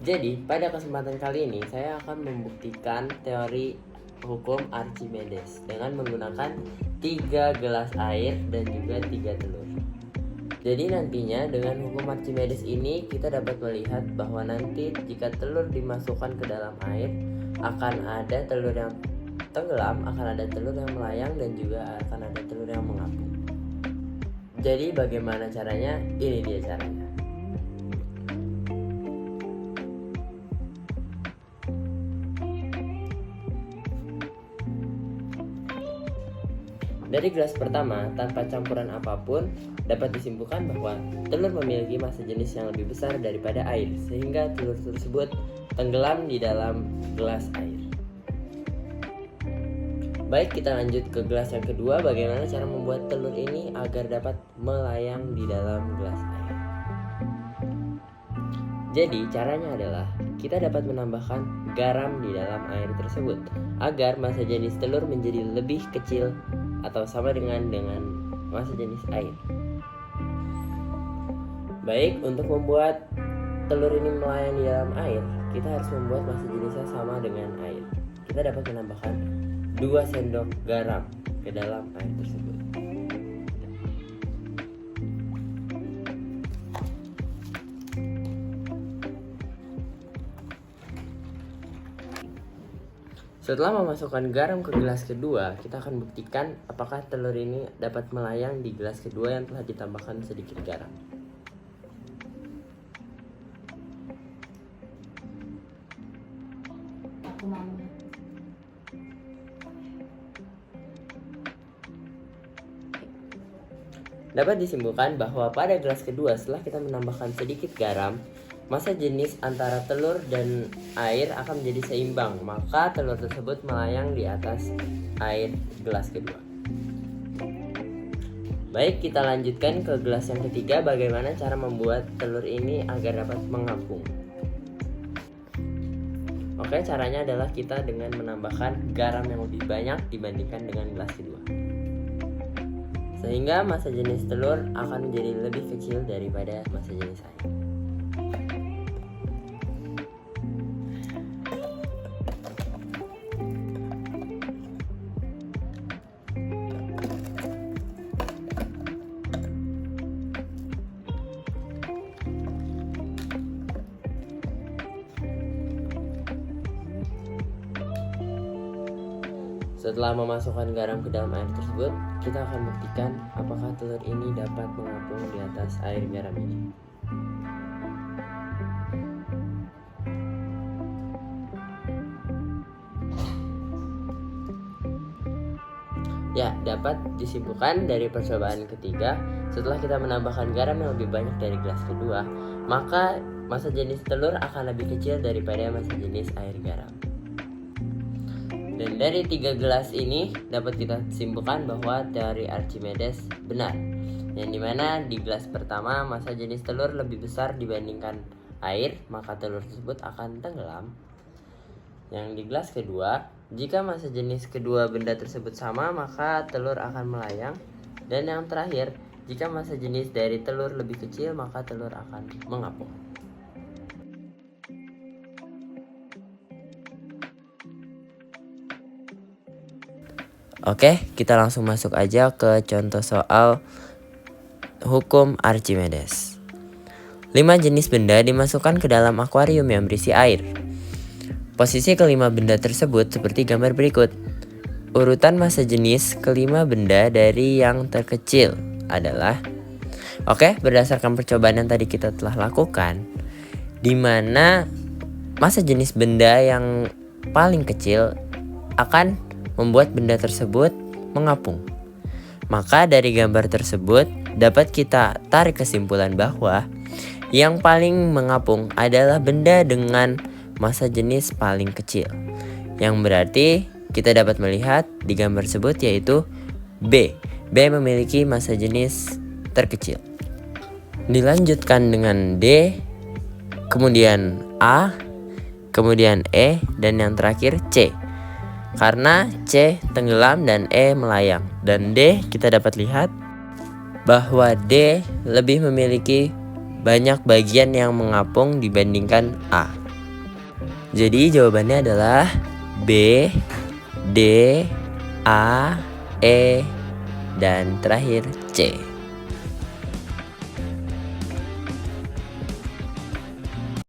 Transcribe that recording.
Jadi, pada kesempatan kali ini saya akan membuktikan teori hukum Archimedes dengan menggunakan 3 gelas air dan juga 3 telur. Jadi nantinya dengan hukum Archimedes ini kita dapat melihat bahwa nanti jika telur dimasukkan ke dalam air akan ada telur yang tenggelam, akan ada telur yang melayang, dan juga akan ada telur yang mengapung. Jadi bagaimana caranya? Ini dia caranya. Dari gelas pertama, tanpa campuran apapun, dapat disimpulkan bahwa telur memiliki massa jenis yang lebih besar daripada air, sehingga telur tersebut tenggelam di dalam gelas air. Baik, kita lanjut ke gelas yang kedua. Bagaimana cara membuat telur ini agar dapat melayang di dalam gelas air? Jadi, caranya adalah kita dapat menambahkan garam di dalam air tersebut agar massa jenis telur menjadi lebih kecil atau sama dengan massa jenis air. Baik, untuk membuat telur ini melayang di dalam air, kita harus membuat massa jenisnya sama dengan air. Kita dapat menambahkan 2 sendok garam ke dalam air tersebut. Setelah memasukkan garam ke gelas kedua, kita akan buktikan apakah telur ini dapat melayang di gelas kedua yang telah ditambahkan sedikit garam. Dapat disimpulkan bahwa pada gelas kedua setelah kita menambahkan sedikit garam, massa jenis antara telur dan air akan menjadi seimbang, maka telur tersebut melayang di atas air gelas kedua. Baik, kita lanjutkan ke gelas yang ketiga. Bagaimana cara membuat telur ini agar dapat mengapung? Oke, caranya adalah kita dengan menambahkan garam yang lebih banyak dibandingkan dengan gelas kedua, sehingga massa jenis telur akan menjadi lebih kecil daripada massa jenis air. Setelah memasukkan garam ke dalam air tersebut, kita akan buktikan apakah telur ini dapat mengapung di atas air garam ini. Ya, dapat disimpulkan dari percobaan ketiga, setelah kita menambahkan garam yang lebih banyak dari gelas kedua, maka massa jenis telur akan lebih kecil daripada massa jenis air garam. Dan dari 3 gelas ini dapat kita simpulkan bahwa teori Archimedes benar, yang dimana di gelas pertama massa jenis telur lebih besar dibandingkan air, maka telur tersebut akan tenggelam. Yang di gelas kedua, jika massa jenis kedua benda tersebut sama, maka telur akan melayang. Dan yang terakhir, jika massa jenis dari telur lebih kecil, maka telur akan mengapung. Oke, kita langsung masuk aja ke contoh soal hukum Archimedes. 5 jenis benda dimasukkan ke dalam akuarium yang berisi air. Posisi kelima benda tersebut seperti gambar berikut. Urutan massa jenis kelima benda dari yang terkecil adalah, berdasarkan percobaan yang tadi kita telah lakukan, di mana massa jenis benda yang paling kecil akan membuat benda tersebut mengapung. Maka dari gambar tersebut dapat kita tarik kesimpulan bahwa yang paling mengapung adalah benda dengan massa jenis paling kecil, yang berarti kita dapat melihat di gambar tersebut yaitu B. B memiliki massa jenis terkecil. Dilanjutkan dengan D, kemudian A, kemudian E, dan yang terakhir C. Karena C tenggelam dan E melayang. Dan D kita dapat lihat bahwa D lebih memiliki banyak bagian yang mengapung dibandingkan A. Jadi jawabannya adalah B, D, A, E, dan terakhir C.